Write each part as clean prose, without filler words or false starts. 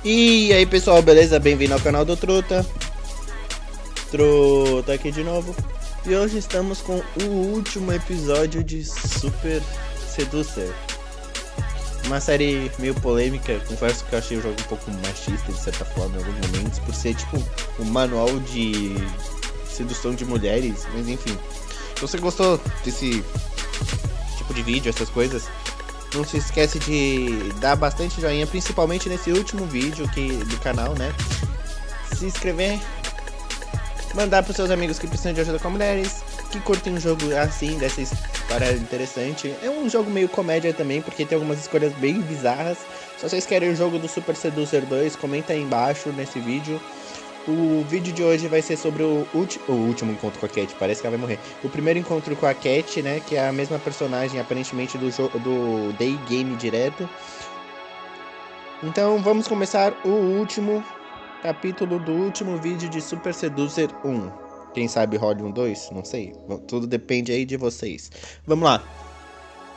E aí pessoal, beleza? Bem-vindo ao canal do Truta. Truta aqui de novo. E hoje estamos com o último episódio de Super Seducer. Uma série meio polêmica, confesso que eu achei o jogo um pouco machista de certa forma em alguns momentos, por ser tipo um manual de sedução de mulheres, mas enfim. Se você gostou desse tipo de vídeo, essas coisas, não se esquece de dar bastante joinha, principalmente nesse último vídeo aqui do canal, né? Se inscrever, mandar para seus amigos que precisam de ajuda com mulheres, que curtem um jogo assim, dessa história interessante. É um jogo meio comédia também, porque tem algumas escolhas bem bizarras. Se vocês querem o jogo do Super Seducer 2, comenta aí embaixo nesse vídeo. O vídeo de hoje vai ser sobre o último encontro com a Cat, parece que ela vai morrer. O primeiro encontro com a Cat, né, que é a mesma personagem aparentemente do Day Game direto. Então vamos começar o último capítulo do último vídeo de Super Seducer 1. Quem sabe role um 2? Não sei, tudo depende aí de vocês. Vamos lá.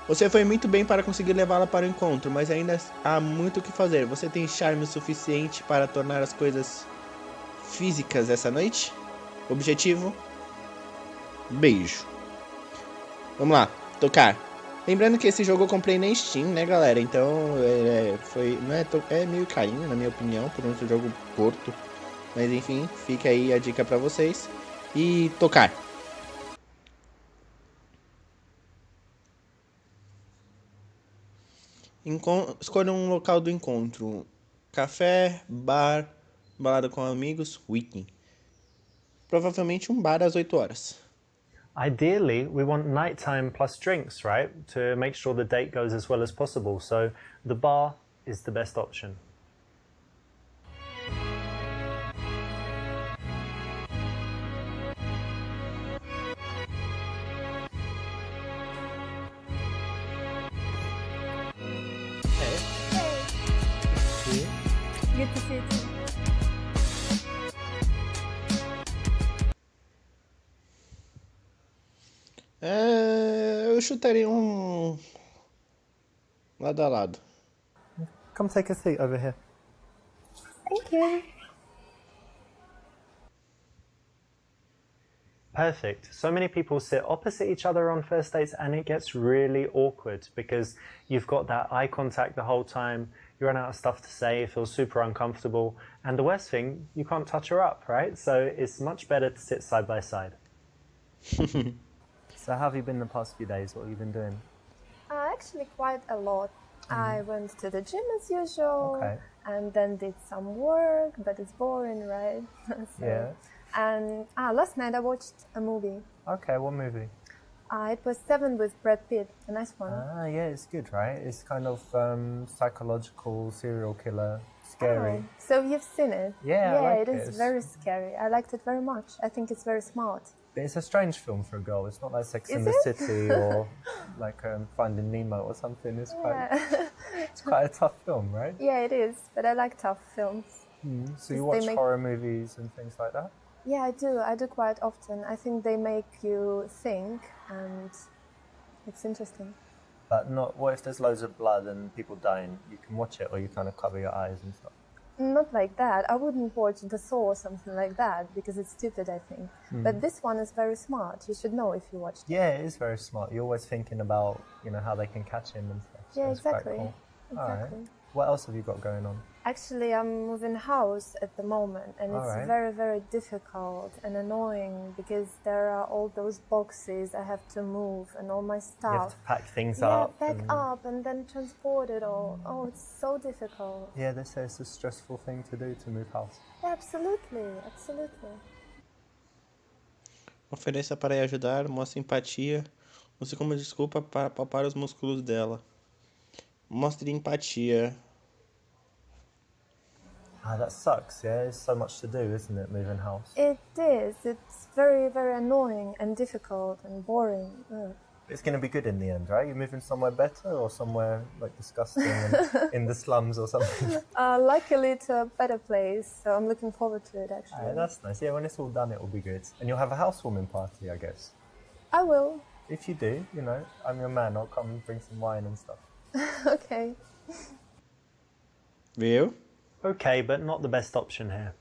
Você foi muito bem para conseguir levá-la para o encontro, mas ainda há muito o que fazer. Você tem charme suficiente para tornar as coisas físicas essa noite? Objetivo? Beijo. Vamos lá, tocar. Lembrando que esse jogo eu comprei na Steam, né, galera? Então, é meio carinho, na minha opinião, por um jogo curto. Mas enfim, fica aí a dica pra vocês. E tocar. Escolha um local do encontro. Café, bar, balada com amigos, wiki. Provavelmente um bar às 8 horas. Ideally, we want nighttime plus drinks, right? To make sure the date goes as well as possible. So the bar is the best option. Good to see you too. Eu chutaria um lado a lado. Come take a seat over here. Thank you. Perfect. So many people sit opposite each other on first dates and it gets really awkward because you've got that eye contact the whole time, you run out of stuff to say, you feel super uncomfortable, and the worst thing, you can't touch her up, right? So it's much better to sit side by side. So how have you been the past few days? What have you been doing? Actually, quite a lot. I went to the gym as usual, Okay. and then did some work, but it's boring, right? Yeah. And last night I watched a movie. Okay, what movie? It was Seven with Brad Pitt, a nice one. Yeah, it's good, right? It's kind of psychological, serial killer, scary. Oh, so you've seen it? Yeah, I like it is it. very scary. I liked it very much. I think it's very smart. But it's a strange film for a girl. It's not like Sex Is and the it? City or like Finding Nemo or something. It's quite a tough film, right? Yeah, it is. But I like tough films. So you They watch make- horror movies and things like that? Yeah, I do. I do quite often. I think they make you think, and it's interesting. But not. What if there's loads of blood and people dying? You can watch it, or you kind of cover your eyes and stuff. Not like that. I wouldn't watch The Saw or something like that because it's stupid, I think. But this one is very smart. You should know if you watched it. Yeah, it is very smart. You're always thinking about how they can catch him and stuff. So Yeah, it's quite exactly. cool. Exactly. Alright. What else have you got going on? Actually, I'm moving house at the moment, and it's Alright. very, very difficult and annoying because there are all those boxes I have to move and all my You have stuff. to pack things Yeah, up. back and- up and then transport it all. Oh, it's so difficult. Yeah, they say it's a stressful thing to do to move house. Yeah, absolutely, absolutely. Ofereça para ajudar, mostre empatia. Use como desculpa para palpar os músculos dela. Mostre empatia. That sucks, yeah? It's so much to do, isn't it, moving house? It is. It's very, very annoying and difficult and boring. Ugh. It's going to be good in the end, right? You're moving somewhere better or somewhere, like, disgusting and in the slums or something? Luckily to a better place, so I'm looking forward to it actually. That's nice. Yeah, when it's all done, it will be good. And you'll have a housewarming party, I guess. I will. If you do, I'm your man. I'll come and bring some wine and stuff. Okay. Viu? okay, but not the best option here.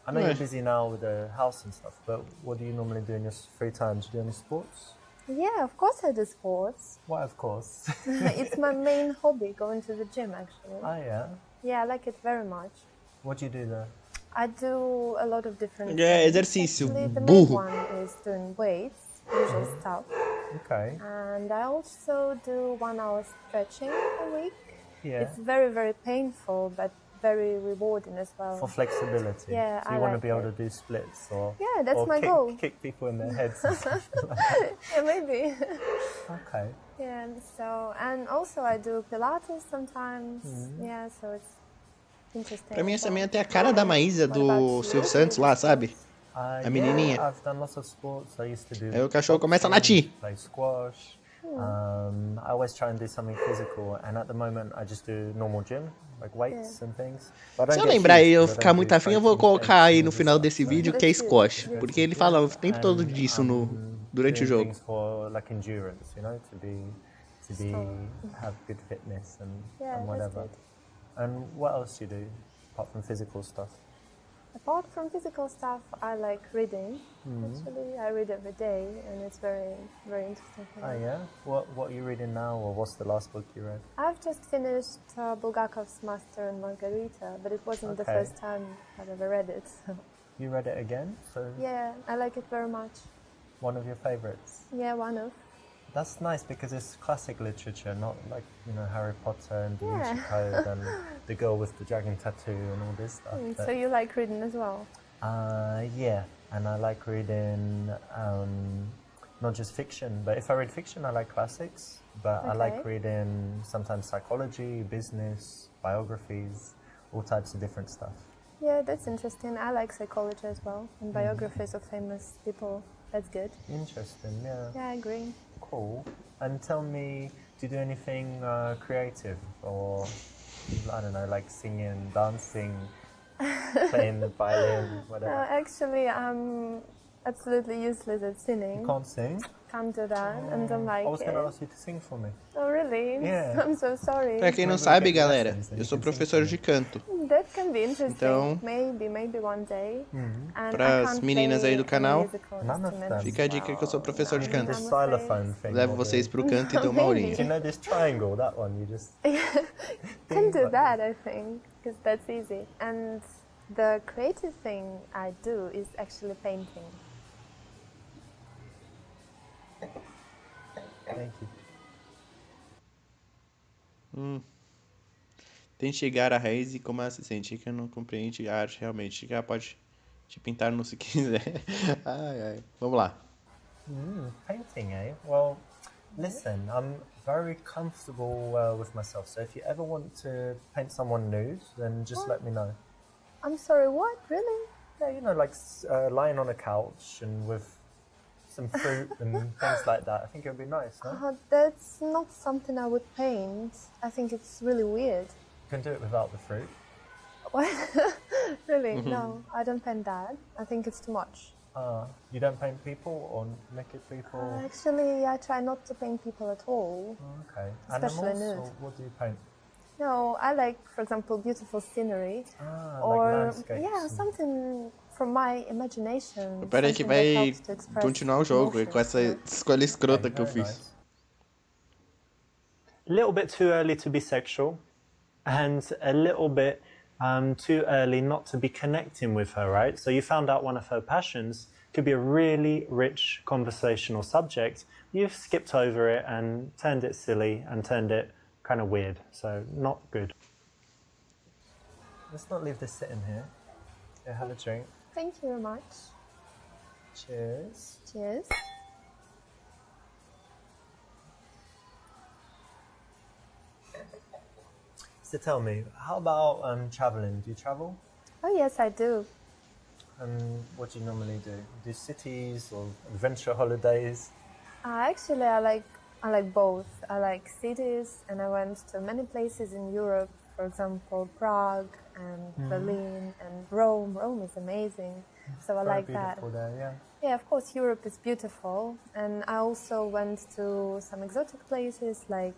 I know you're Right. busy now with the house and stuff, but what do you normally do in your free time? Do you do any sports? Yeah, of course I do sports. Why, of course. It's my main hobby, going to the gym actually. Oh, yeah. Yeah, I like it very much. What do you do there? I do a lot of different É, things. exercício, Actually, the main burro. one is doing weights, usual stuff. Okay. And I also do 1 hour stretching a week. Yeah. It's very, very painful, but very rewarding as well. For flexibility. Yeah, so you I want to like be able it. to do splits or Yeah, that's or my goal. kick people in their heads. And stuff. Yeah, maybe. Okay. Yeah, so, and also I do Pilates sometimes. Yeah, so it's interesting. Pra mim, as essa well. minha tem a cara da Maísa do Silvio Santos lá, sabe? A menininha. Yeah, I've done lots of sports. I used to do. Aí o cachorro começa a boxing, latir. Play squash. I always try and do something physical, and at the moment I just do normal gym, like weights and things. But I Se eu don't get lembrar e huge eu because I ficar don't muito do afim, eu vou protein colocar aí shakes no and final stuff, desse so- vídeo que é squash. Porque ele fala o tempo todo And, disso durante o doing jogo. things for like endurance, you know, have good fitness and Yeah, that's whatever. good. And what else do you do apart from physical stuff? Apart from physical stuff, I like reading. Actually, I read every day, and it's very, very interesting for me. Oh yeah. What are you reading now, or what's the last book you read? I've just finished Bulgakov's Master and Margarita, but it wasn't the Okay. first time I've ever read it. You read it again, so Yeah, I like it very much. one of your favorites. Yeah, one of. That's nice because it's classic literature, not like, you know, Harry Potter and Da Yeah. Vinci Code and the girl with the dragon tattoo and all this stuff. But, So you like reading as well? yeah, and I like reading not just fiction, but if I read fiction, I like classics. But I like Okay. reading sometimes psychology, business, biographies, all types of different stuff. Yeah, that's interesting. I like psychology as well, and biographies of famous people. That's good. Interesting, yeah. Yeah, I agree. Cool. And tell me, do you do anything creative, or I don't know, like singing, dancing, playing the violin, whatever? Actually, I'm absolutely useless at singing. You can't sing? Can't do that, and don't like I was it. going to ask you to sing for me. Oh, really? Yeah. I'm so sorry. Pra quem não sabe, galera, eu sou professor de canto. That can be interesting. Então, maybe one day. And pras I can't meninas aí do play canal, musical None of instruments. them. Fica a dica que eu sou professor de canto. This xylophone thing. Levo or vocês the- pro canto e dou uma Do aulinha. you know this triangle, that one? You just... Can do like that, I think, because that's easy. And the creative thing I do is actually painting. Thank you. Tente chegar à raiz e como ela se sente. Chica não compreende a arte realmente. Chica pode te pintar no se quiser. Ai, ai. Vamos lá. Painting, eh? Well, listen, I'm very comfortable with myself. So if you ever want to paint someone nude, then just let me know. I'm sorry, what? Really? Yeah, you know, like lying on a couch and with some fruit and things like that. I think it would be nice, no? That's not something I would paint. I think it's really weird. You can do it without the fruit. What? Really? No, I don't paint that. I think it's too much. You don't paint people or naked people? Actually, I try not to paint people at all. Okay. especially Animals, nude. or what do you paint? No, I like, for example, beautiful scenery. Like Or, landscapes. yeah, and- something from my imagination. Pera aí que something that vai helps to express continuar o jogo emotions, com essa you know? escolha escrota Okay, que eu very fiz. nice. A little bit too early to be sexual, and a little bit too early not to be connecting with her, right? So you found out one of her passions could be a really rich conversational subject. You've skipped over it and turned it silly and turned it kind of weird. So not good. Let's not leave this sitting here. Yeah, have a drink. Thank you very much. Cheers. Cheers. So tell me, how about traveling? Do you travel? Oh, yes, I do. And what do you normally do? Do cities or adventure holidays? Actually, I like both. I like cities, and I went to many places in Europe. For example, Prague and Berlin and Rome. Rome is amazing, so I Very like that. beautiful there, yeah. Yeah, of course, Europe is beautiful, and I also went to some exotic places like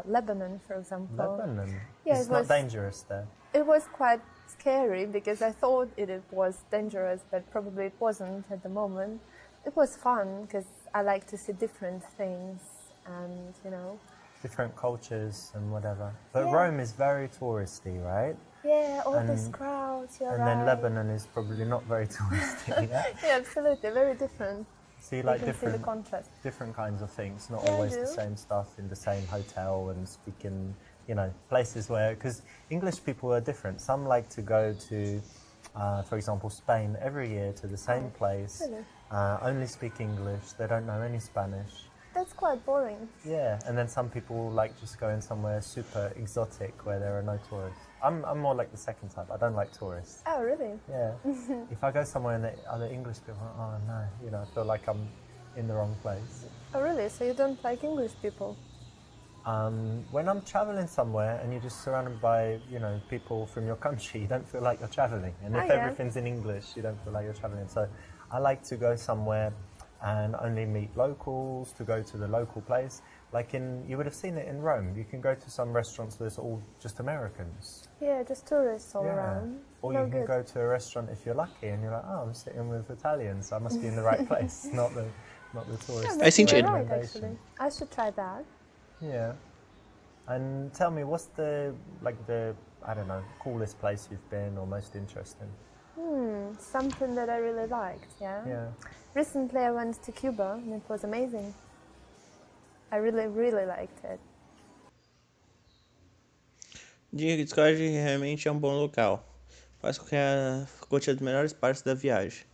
Lebanon, for example. Lebanon. Yeah, It's it not was- dangerous there. it was quite scary because I thought it was dangerous, but probably it wasn't at the moment. It was fun because I like to see different things and, you know. Different cultures and whatever. But Yeah. Rome is very touristy, right? Yeah, all these And- crowds, you're And right. then Lebanon is probably not very touristy. Yeah? Yeah, absolutely, very different. So you You like can see the different contrast. different kinds of things, not Yeah, I always the do. same stuff in the same hotel and speak in, you know, places where, because English people are different. Some like to go to, for example, Spain every year to the same place, really? only speak English, they don't know any Spanish. That's quite boring. Yeah, and then some people like just going somewhere super exotic where there are no tourists. I'm more like the second type. I don't like tourists. Oh, really? Yeah. If I go somewhere and there are other English people, oh no, you know, I feel like I'm in the wrong place. Oh, really? So you don't like English people? When I'm traveling somewhere and you're just surrounded by, you know, people from your country, you don't feel like you're traveling. And if Oh, yeah. everything's in English, you don't feel like you're traveling. So I like to go somewhere and only meet locals, to go to the local place. Like you would have seen it in Rome. You can go to some restaurants that's all just Americans. Yeah, just tourists all Yeah. around. Or No you can good. go to a restaurant if you're lucky and you're like, oh, I'm sitting with Italians, so I must be in the right place, not the tourist. Yeah, I think maybe it- you're right, recommendation. actually. I should try that. Yeah. And tell me, what's the I don't know, coolest place you've been or most interesting? Something that I really liked, yeah? Yeah. Recently I went to Cuba and it was amazing. I really, really liked it. Discord realmente é um bom local. Faz com que curte as melhores partes da viagem.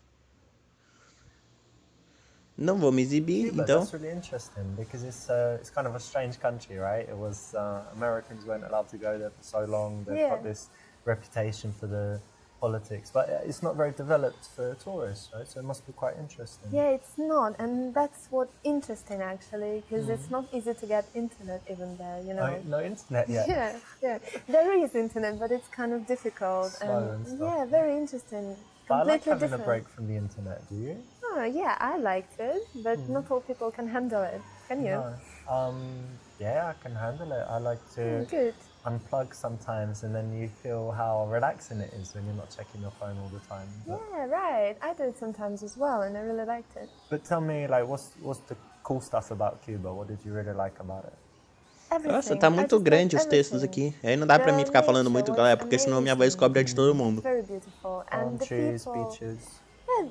Não vou me exibir, Cuba, então. that's really interesting because it's kind of a strange country, right? It was Americans weren't allowed to go there for so long. They've Yeah. got this reputation for the politics, but it's not very developed for tourists, right? So it must be quite interesting. Yeah, it's not, and that's what interesting actually, because it's not easy to get internet even there, you know. No internet yet. Yeah. There is internet, but it's kind of difficult. Slow and stuff. Yeah, very interesting. But I like Completely having different. a break from the internet. Do you? Oh, yeah, I liked it, but not all people can handle it. Can you? No. Yeah, I can handle it. I like to Good. unplug sometimes, and then you feel how relaxing it is when you're not checking your phone all the time. But, Yeah, right. I do it sometimes as well, and I really liked it. but tell me, like, what's the cool stuff about Cuba? What did you really like about it? Everything. Nossa, tá I muito just grande os liked textos everything. aqui. Aí não dá pra The mim ficar falando nature muito, was galera, porque senão minha voz amazing. cobre a de todo mundo. Very beautiful. And the Trees, people. beaches. Yeah,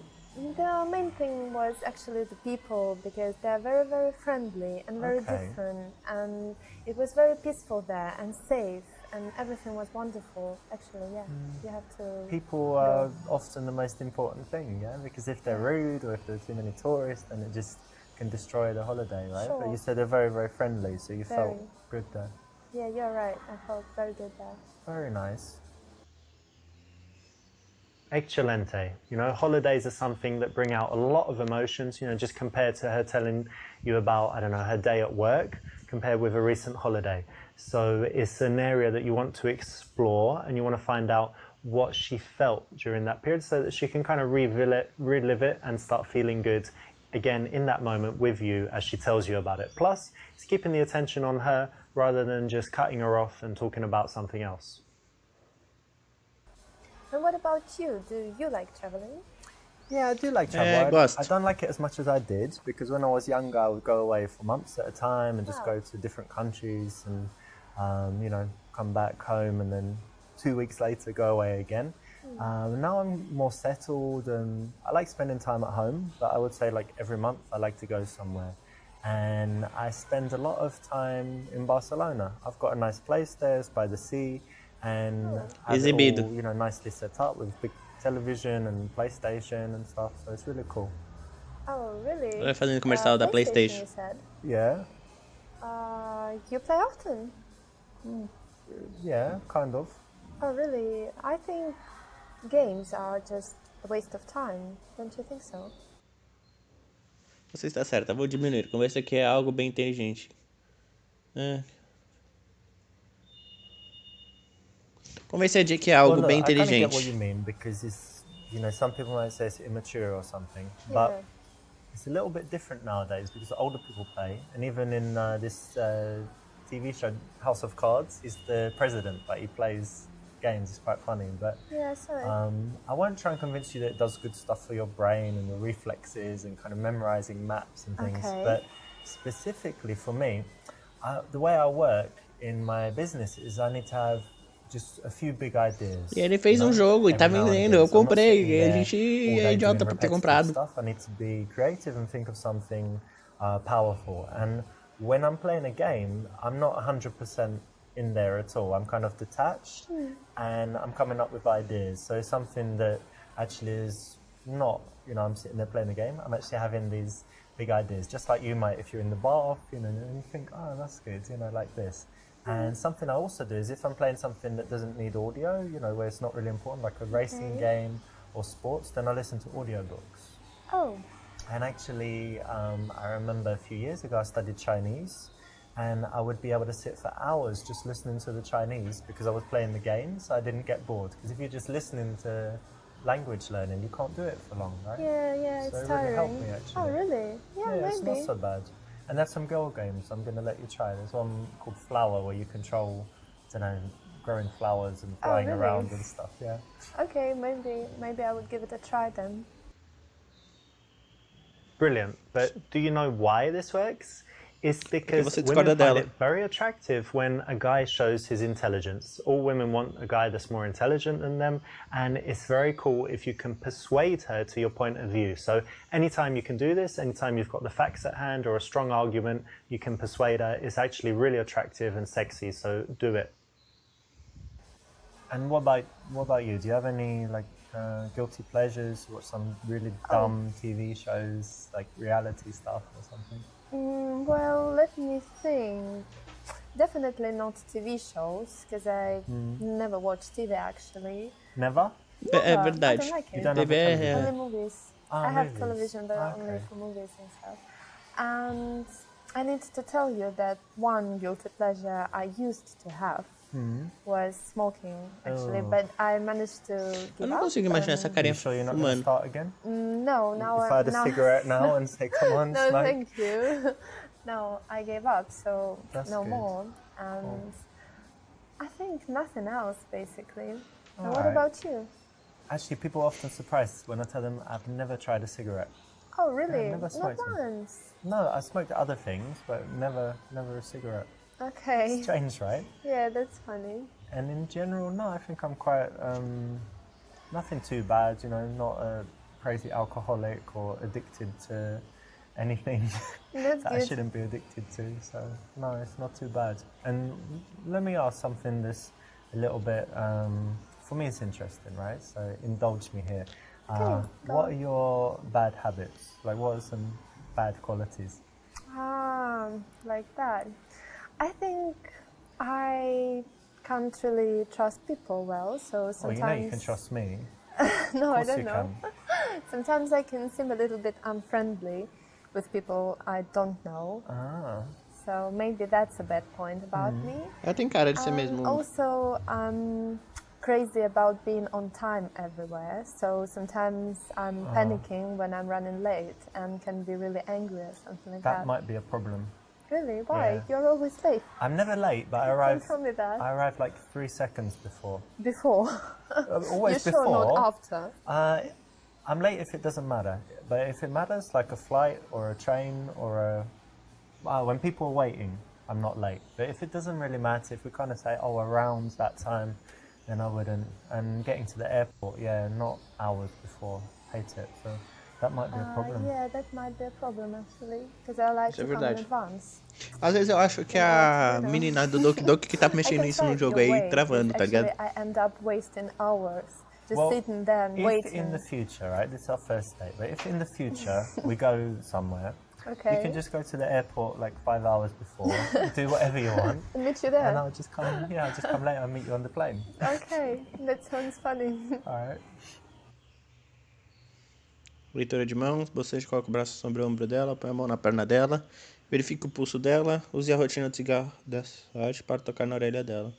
the main thing was actually the people because they're very, very friendly and very Okay. different. And it was very peaceful there and safe, and everything was wonderful. Actually, yeah, you have to. People are often the most important thing, yeah? Because if they're rude or if there are too many tourists, then it just can destroy the holiday, right? But Sure. you said they're very, very friendly, so you felt Very. good there. Yeah, you're right. I felt very good there. Very nice. Excelente. You know, holidays are something that bring out a lot of emotions, you know, just compared to her telling you about, I don't know, her day at work, compared with a recent holiday. So it's an area that you want to explore and you want to find out what she felt during that period so that she can kind of relive it and start feeling good again in that moment with you as she tells you about it. Plus, it's keeping the attention on her rather than just cutting her off and talking about something else. And what about you? Do you like traveling? Yeah, I do like travel. gosto. I don't like it as much as I did because when I was younger, I would go away for months at a time and just Wow. go to different countries and, you know, come back home and then 2 weeks later go away again. Now I'm more settled and I like spending time at home, but I would say like every month I like to go somewhere. And I spend a lot of time in Barcelona. I've got a nice place there, it's by the sea, and I have it Exibido. all, you know, nicely set up with big television and PlayStation and stuff, so it's really cool. Oh, really? Vai fazendo comercial da PlayStation. You said. Yeah, You play often? yeah, kind of. Oh, really? I think games are just a waste of time. Don't you think so? Você está certa, vou diminuir. Conversa aqui é algo bem inteligente. Conversa de que é algo Well, bem look, I kind of get what inteligente. you mean because it's, you know, some people might say it's immature or something, Yeah. but it's a little bit different nowadays because older people play, and even in this TV show House of Cards, he's the president, but he plays games. It's quite funny, but Yeah, sorry. I won't try and convince you that it does good stuff for your brain and your reflexes and kind of memorizing maps and things. Okay. But specifically for me, the way I work in my business is I need to have just a few big ideas. E ele fez jogo e tá every now and vendendo. again. Eu So I'm not comprei. sitting E a there gente all é day idiota doing por ter repetitive comprado. stuff. I need to be creative and think of something powerful. And when I'm playing a game, I'm not 100% in there at all. I'm kind of detached and I'm coming up with ideas. So it's something that actually is not, I'm sitting there playing a game. I'm actually having these big ideas, just like you might if you're in the bath, and you think, oh, that's good, like this. And something I also do is if I'm playing something that doesn't need audio, where it's not really important, like a racing game or sports, then I listen to audiobooks. Oh. And actually, I remember a few years ago I studied Chinese, and I would be able to sit for hours just listening to the Chinese because I was playing the games. So I didn't get bored, because if you're just listening to language learning, you can't do it for long, right? Yeah, So it's it really helped tiring. me, actually. Oh, really? Yeah, maybe. It's not so bad. And there's some girl games I'm going to let you try. There's one called Flower where you control, growing flowers and flying really? around and stuff, yeah. Okay, maybe I would give it a try then. Brilliant. But do you know why this works? It's because você women discorda find dela. it very attractive when a guy shows his intelligence. All women want a guy that's more intelligent than them, and it's very cool if you can persuade her to your point of view. So anytime you can do this, anytime you've got the facts at hand or a strong argument, you can persuade her. It's actually really attractive and sexy, so do it. And what about you? Do you have any guilty pleasures? Watch some really dumb TV shows, like reality stuff or something? Well, let me think. Definitely not TV shows, because I never watch TV actually. Never? É I verdade. don't like You it. don't have a TV é... television? Only movies. I have television, but only Okay. for movies and stuff. And I need to tell you that one guilty pleasure I used to have was smoking, actually, but I managed to Eu give não up. consigo imaginar essa Are carinha you sure you're not going to fumando. start again? No, now If I had a now, cigarette now and say, come on, no, smoke. thank you. No, I gave up, so That's no good. more. And I think nothing else, basically. And what Alright. about you? Actually, people are often surprised when I tell them I've never tried a cigarette. Oh, really? never Not smoked them. once. No, I smoked other things, but never a cigarette. Okay. Strange, right? Yeah, that's funny. And in general, no, I think I'm quite, nothing too bad, not a crazy alcoholic or addicted to anything That's that I good. shouldn't be addicted to. So, no, it's not too bad. And let me ask something that's a little bit, for me it's interesting, right? So indulge me here. go What on. are your bad habits? Like, what are some bad qualities? Like that. I think I can't really trust people well, so Well, sometimes... you can trust me. No, Of I course don't you know. can. Sometimes I can seem a little bit unfriendly with people I don't know. So maybe that's a bad point about me. Ela tem cara de ser mesmo. Also, I'm crazy about being on time everywhere. So sometimes I'm panicking when I'm running late and can be really angry or something like that. That might be a problem. Really? Why? Yeah. You're always late. I'm never late, but I Don't arrive. tell me that. I arrive like 3 seconds before. Before. Always You're sure before. not after? I'm late if it doesn't matter, but if it matters, like a flight or a train or when people are waiting, I'm not late. But if it doesn't really matter, if we kind of say, oh, around that time, then I wouldn't. And getting to the airport, not hours before. Hate it. So that might be a problem. Yeah, that might be a problem actually, because I like Isso é to come in verdade. advance. Às vezes eu acho que a menina do Doki Doki que tá mexendo isso no jogo aí, travando, tá ligado? I end up wasting hours just Well, sitting there and if waiting. in the future, right, this is our first date, but if in the future we go somewhere, Okay. you can just go to the airport like 5 hours before, do whatever you want, Meet you and there. I'll just come, I'll just come later and meet you on the plane. Okay, that sounds funny. Alright. Leitura de mãos, bocejo, coloca o braço sobre o ombro dela, põe a mão na perna dela, verifica o pulso dela, use a rotina de cigarro dessa arte para tocar na orelha dela.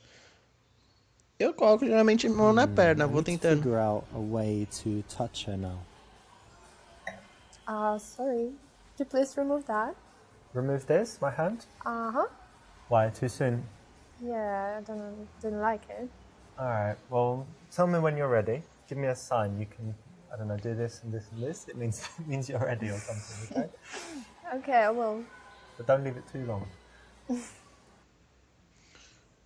Eu coloco geralmente a mão na perna, vou tentando. Figure out a way to touch her now. Sorry. Could you please remove that? Remove this, my hand. Uh-huh. Why, too soon? Yeah, I didn't like it. All right. Well, tell me when you're ready. Give me a sign. You can, I don't know, do this and this and this. It means you're ready or something. Okay. Okay, I will. But don't leave it too long.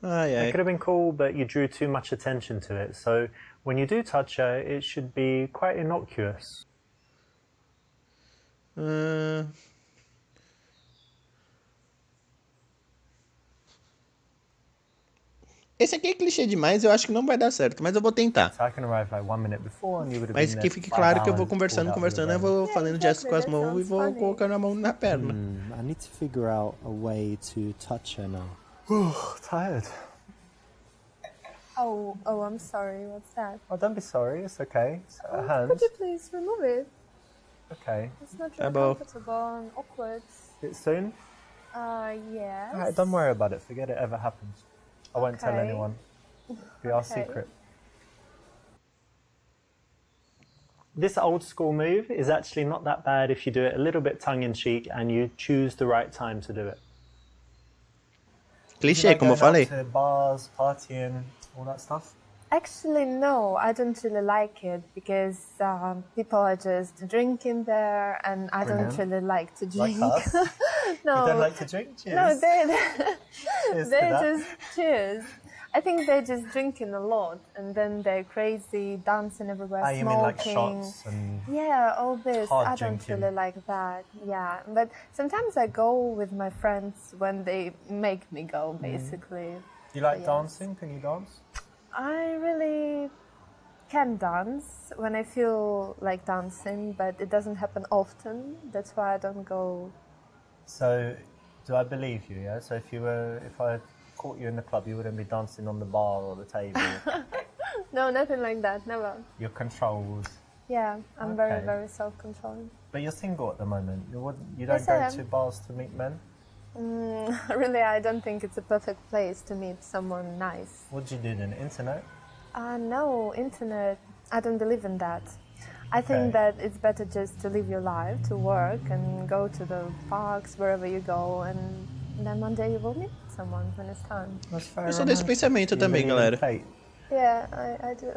Ai, It ai. could have been cool, but you drew too much attention to it. So when you do touch her, it should be quite innocuous. Ahn, Esse aqui é clichê demais, eu acho que não vai dar certo, mas eu vou tentar. So I can arrive like 1 minute before, and you would have Mas been que there fique 5 claro que eu vou hours, pulled conversando, out of conversando, your eu vou Yeah, fazendo gestos com as exactly, that mãos e sounds vou funny. colocando a mão na perna. I need to figure out a way to touch her now. brain. Tired. Oh, I'm sorry. What's that? Oh, don't be sorry. It's okay. It's Oh, hands. could you please remove it? Okay. It's not Tá really bom. comfortable and awkward. Bit soon. Yes. All right. Don't worry about it. Forget it ever happened. I won't tell Okay. anyone. Be our Okay. secret. This old school move is actually not that bad if you do it a little bit tongue in cheek and you choose the right time to do it. You Clichê, like como eu going out falei. to bars, partying, all that stuff. Actually, no, I don't really like it because people are just drinking there, and I don't Brilliant. really like to Like drink. us. No, You don't like to drink? Cheers. no, they Cheers to they that. just cheers. I think they're just drinking a lot, and then they're crazy, dancing everywhere, Ah, you mean like smoking. shots and Yeah, all this. Hard I don't drinking. really like that. Yeah, but sometimes I go with my friends when they make me go, basically. you like Yes. dancing? Can you dance? I really can dance when I feel like dancing, but it doesn't happen often. That's why I don't go. So, do I believe you? Yeah. So if I caught you in the club, you wouldn't be dancing on the bar or the table. No, nothing like that. Never. You're controlled. Yeah, I'm very, Okay. very self-controlled. But you're single at the moment. You don't Yes, I go am. to bars to meet men. Really, I don't think it's a perfect place to meet someone nice. What do you do then? Internet? No, internet. I don't believe in that. I think Okay. that it's better just to live your life, to work and go to the parks wherever you go, and then one day you will meet someone when it's time. That's very Eu sou desse romantic. pensamento You também, believe in galera. fate. Yeah, I do.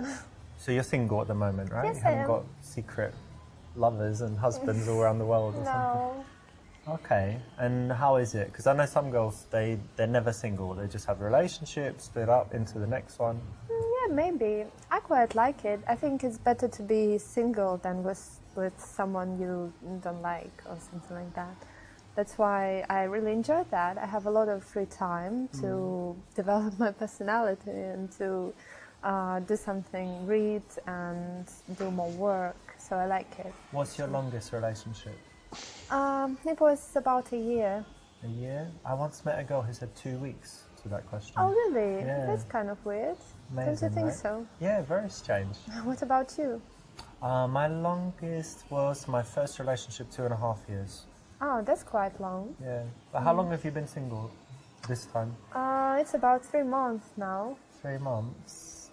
So you're single at the moment, right? Yes, you I haven't am. got secret lovers and husbands all around the world or something. No. Okay. And how is it? Because I know some girls, they're never single. They just have relationships, split up into the next one. Yeah, maybe. I quite like it. I think it's better to be single than with someone you don't like or something like that. That's why I really enjoy that. I have a lot of free time to develop my personality and to do something, read and do more work. So I like it. What's your longest relationship? It was about a year. A year? I once met a girl who said 2 weeks to that question. Oh, really? Yeah. That's kind of weird. Don't Amazing, you think right? so? Yeah, very strange. What about you? My longest was my first relationship, 2.5 years. Oh, that's quite long. Yeah. But how long have you been single this time? It's about 3 months now. 3 months.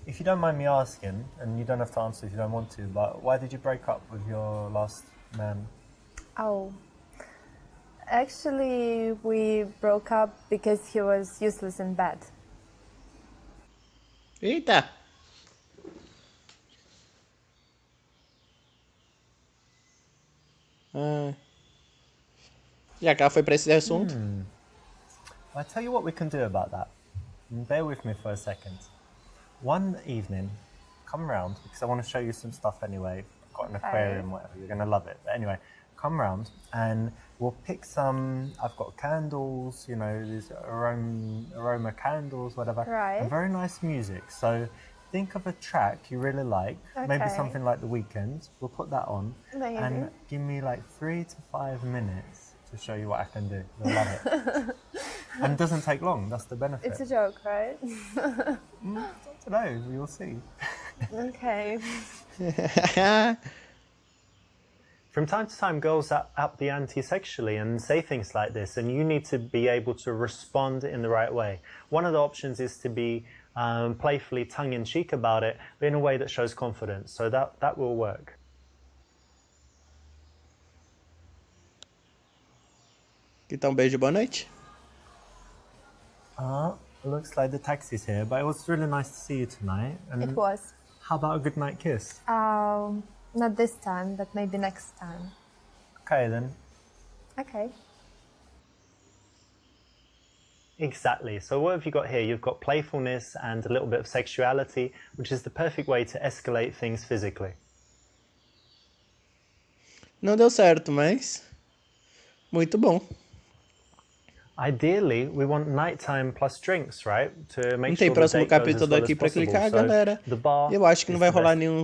If you don't mind me asking, and you don't have to answer if you don't want to, but why did you break up with your last man? Oh. Actually, we broke up because he was useless in bed. Eita! Já que ela foi pra esse assunto. I tell you what we can do about that. Bear with me for a second. One evening, come round, because I want to show you some stuff anyway. I've got an aquarium, whatever, you're going to love it. But anyway, come round and we'll pick some, I've got candles, you know, these aroma candles, whatever. Right. And very nice music. So think of a track you really like, maybe Okay. something like The Weeknd. We'll put that on. Maybe. And give me like 3 to 5 minutes to show you what I can do. You'll love it. And it doesn't take long, that's the benefit. It's a joke, right? I don't know, we'll see. Okay. From time to time, girls up the ante sexually and say things like this, and you need to be able to respond in the right way. One of the options is to be playfully tongue-in-cheek about it, but in a way that shows confidence. So that will work. Então, beijo, boa noite. It looks like the taxi's here, but it was really nice to see you tonight. And It was. how about a good night kiss? Not this time, but maybe next time. Okay then. Okay. Exactly. So what have you got here? You've got playfulness and a little bit of sexuality, which is the perfect way to escalate things physically. Não deu certo, mas muito bom. Ideally, we want nighttime plus drinks, right? To make Não sure tem the próximo date goes as capítulo well aqui as pra possible. clicar, So, galera. the bar Eu acho que não is vai the rolar best. nenhum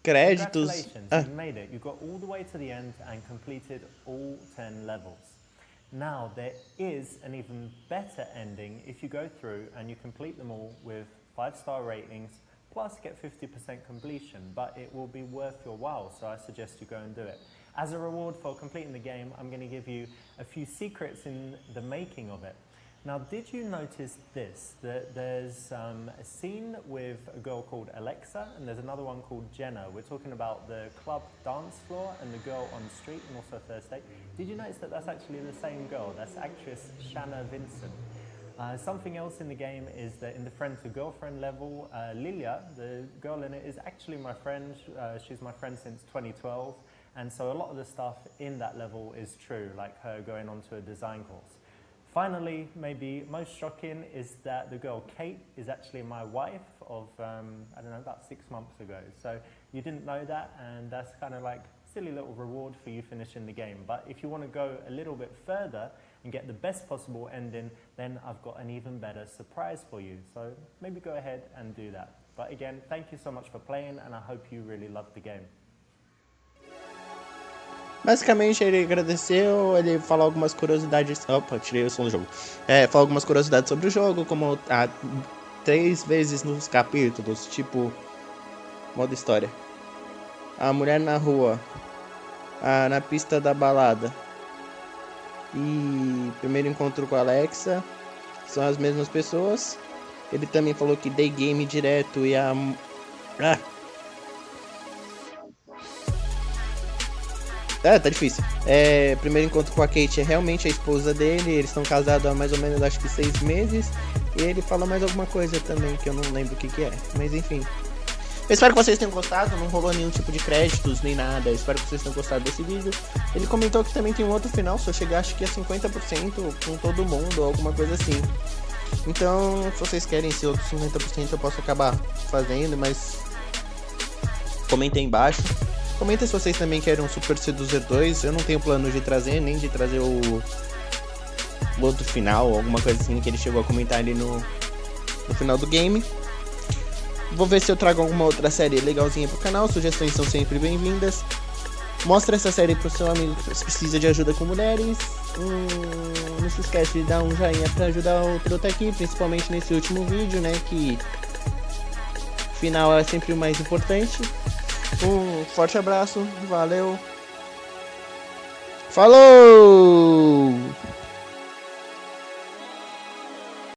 créditos. Congratulations, Ah, you've made it. You've got all the way to the end and completed all 10 levels. Now, there is an even better ending if you go through and you complete them all with 5-star ratings, plus get 50% completion, but it will be worth your while, so I suggest you go and do it. As a reward for completing the game, I'm going to give you a few secrets in the making of it. Now, did you notice this? That there's a scene with a girl called Alexa and there's another one called Jenna. We're talking about the club dance floor and the girl on the street and also first date. Did you notice that that's actually the same girl? That's actress Shanna Vincent. Something else in the game is that in the friend to girlfriend level, Lilia, the girl in it, is actually my friend. She's my friend since 2012. And so a lot of the stuff in that level is true, like her going on to a design course. Finally, maybe most shocking is that the girl Kate is actually my wife of, I don't know, about 6 months ago. So you didn't know that, and that's kind of like a silly little reward for you finishing the game. But if you want to go a little bit further and get the best possible ending, then I've got an even better surprise for you. So maybe go ahead and do that. But again, thank you so much for playing, and I hope you really loved the game. Basicamente ele agradeceu, ele falou algumas curiosidades. Opa, tirei o som do jogo. Falou algumas curiosidades sobre o jogo, como 3 vezes nos capítulos, tipo modo história. A mulher na rua, na pista da balada e primeiro encontro com a Alexa são as mesmas pessoas. Ele também falou que day game direto e a tá difícil. Primeiro encontro com a Kate é realmente a esposa dele. Eles estão casados há mais ou menos, acho que 6 meses. E ele fala mais alguma coisa também, que eu não lembro o que é. Mas enfim. Eu espero que vocês tenham gostado. Não rolou nenhum tipo de créditos, nem nada. Eu espero que vocês tenham gostado desse vídeo. Ele comentou que também tem um outro final. Se eu chegar, acho que é 50% com todo mundo, ou alguma coisa assim. Então, se vocês querem esse outro 50%, eu posso acabar fazendo, mas comentem aí embaixo. Comenta se vocês também querem um Super Seducer 2. Eu não tenho plano de trazer, nem de trazer o outro final, alguma coisa assim que ele chegou a comentar ali no final do game. Vou ver se eu trago alguma outra série legalzinha pro canal. Sugestões são sempre bem-vindas. Mostra essa série pro seu amigo que precisa de ajuda com mulheres. Não se esquece de dar um joinha pra ajudar o truta aqui, principalmente nesse último vídeo, né? Que final é sempre o mais importante. Um forte abraço, valeu, falou!